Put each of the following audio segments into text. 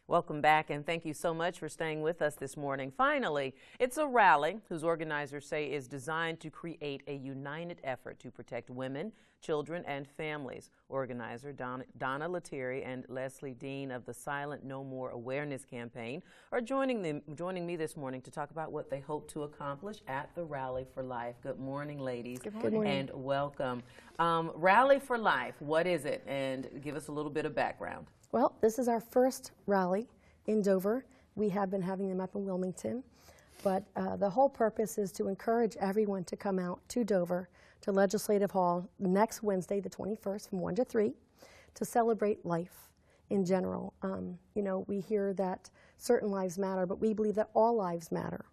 Welcome back, and thank you so much for staying with us this morning. Finally, it's a rally whose organizers say is designed to create a united effort to protect women, children, and families. Organizer Donna Lettieri and Leslie Dean of the Silent No More Awareness Campaign are joining me this morning to talk about what they hope to accomplish at the Rally for Life. Good morning, ladies. Good morning. And welcome. Rally for Life, what is it? And give us a little bit of background. Well, this is our first rally in Dover. We have been having them up in Wilmington, but the whole purpose is to encourage everyone to come out to Dover, to Legislative Hall next Wednesday, the 21st, from 1 to 3, to celebrate life in general. You know, we hear that certain lives matter, but we believe that all lives matter.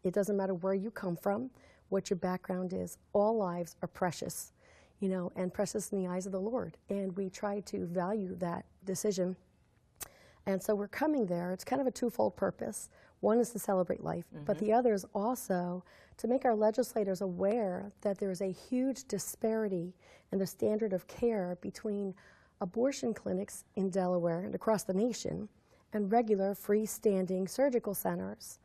It doesn't matter where you come from, what your background is. All lives are precious, you know, and precious in the eyes of the Lord. And we try to value that decision. And so we're coming there. It's kind of a twofold purpose. One is to celebrate life, but the other is also to make our legislators aware that there is a huge disparity in the standard of care between abortion clinics in Delaware and across the nation and regular freestanding surgical centers.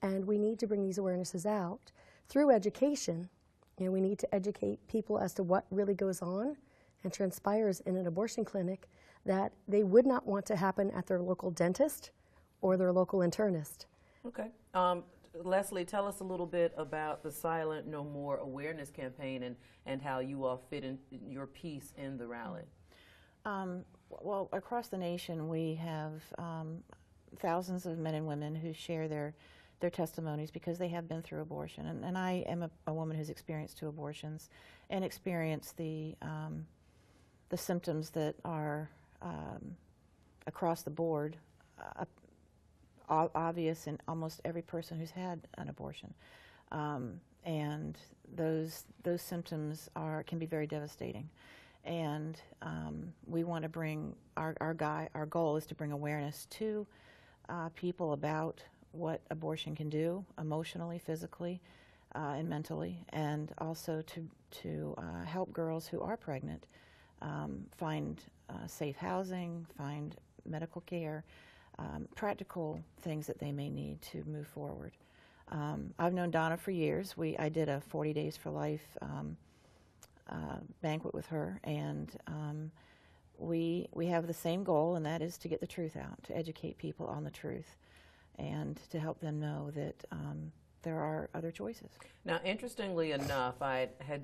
And we need to bring these awarenesses out through education. You know, we need to educate people as to what really goes on and transpires in an abortion clinic that they would not want to happen at their local dentist or their local internist. Okay. Leslie, tell us a little bit about the Silent No More Awareness Campaign and how you all fit in your piece in the rally. Well, across the nation we have thousands of men and women who share their testimonies because they have been through abortion. And I am a woman who's experienced 2 abortions and experienced the symptoms that are across the board obvious in almost every person who's had an abortion. And those symptoms can be very devastating. And we want to bring, our goal is to bring awareness to people about what abortion can do emotionally, physically, and mentally, and also to help girls who are pregnant find safe housing, find medical care, practical things that they may need to move forward. I've known Donna for years. I did a 40 Days for Life banquet with her, and we have the same goal, and that is to get the truth out, to educate people on the truth, and to help them know that there are other choices. Now, interestingly enough,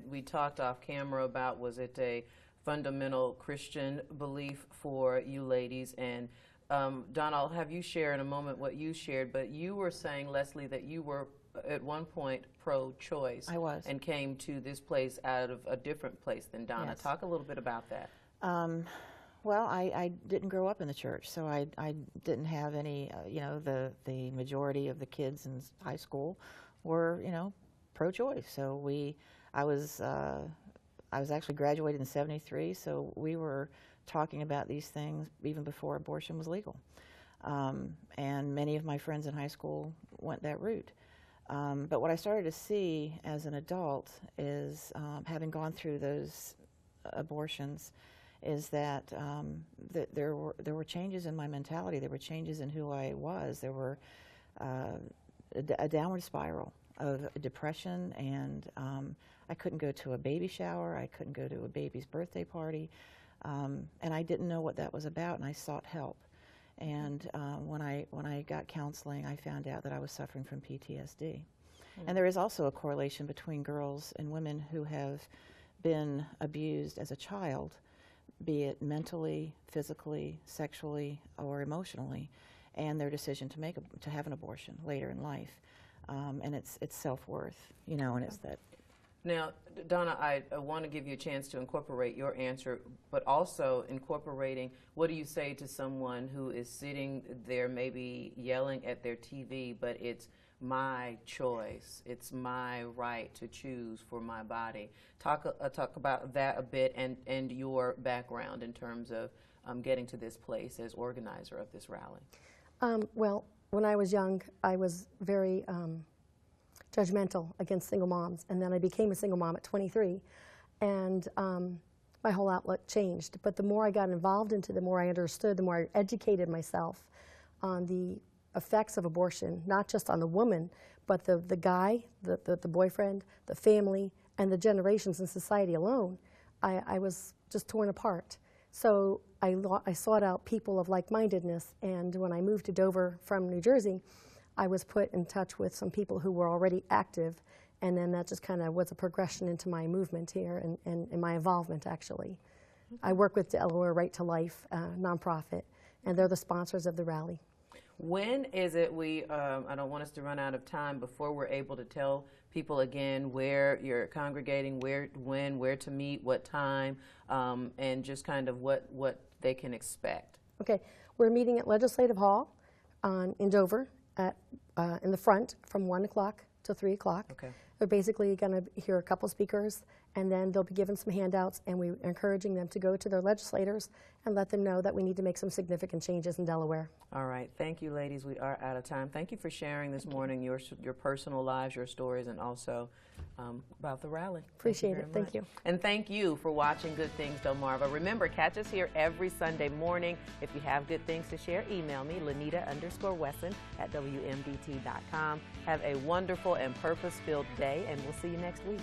we talked off camera about, was it a fundamental Christian belief for you ladies? And Don, I'll have you share in a moment what you shared, but you were saying, Leslie, that you were at one point pro-choice. I was. And came to this place out of a different place than Donna. Yes. Talk a little bit about that. Well, I didn't grow up in the church, so I didn't have any, you know, the majority of the kids in high school were, you know, pro-choice. So I was actually graduated in '73, so we were talking about these things even before abortion was legal. And many of my friends in high school went that route. But what I started to see as an adult is, having gone through those abortions, is that, there were changes in my mentality. There were changes in who I was. There were a downward spiral of depression, and I couldn't go to a baby shower. I couldn't go to a baby's birthday party, and I didn't know what that was about, and I sought help. And when I got counseling, I found out that I was suffering from PTSD. And there is also a correlation between girls and women who have been abused as a child, be it mentally, physically, sexually, or emotionally, and their decision to have an abortion later in life. And it's self-worth, you know, and it's that. Now, Donna, I want to give you a chance to incorporate your answer, but also incorporating, what do you say to someone who is sitting there maybe yelling at their TV, but it's my choice, it's my right to choose for my body? Talk about that a bit, and your background in terms of getting to this place as organizer of this rally. Well, when I was young, I was very judgmental against single moms, and then I became a single mom at 23, and my whole outlook changed. But the more I got involved into it, the more I understood, the more I educated myself, on the effects of abortion, not just on the woman, but the guy, the boyfriend, the family, and the generations in society alone, I was just torn apart. So I sought out people of like-mindedness, and when I moved to Dover from New Jersey, I was put in touch with some people who were already active, and then that just kind of was a progression into my movement here and my involvement, actually. I work with Delaware Right to Life nonprofit, and they're the sponsors of the rally. When is it I don't want us to run out of time before we're able to tell people again where you're congregating, when, where to meet, what time, and just kind of what they can expect? Okay, we're meeting at Legislative Hall in Dover in the front from 1 o'clock to 3 o'clock. Okay. They're basically going to hear a couple speakers, and then they'll be given some handouts, and we're encouraging them to go to their legislators and let them know that we need to make some significant changes in Delaware. All right. Thank you, ladies. We are out of time. Thank you for sharing this morning your personal lives, your stories, and also about the rally. Appreciate it. Thank you. And thank you for watching Good Things Delmarva. Remember, catch us here every Sunday morning. If you have good things to share, email me, Lanita_Wesson at WMDT.com. Have a wonderful and purpose-filled day, and we'll see you next week.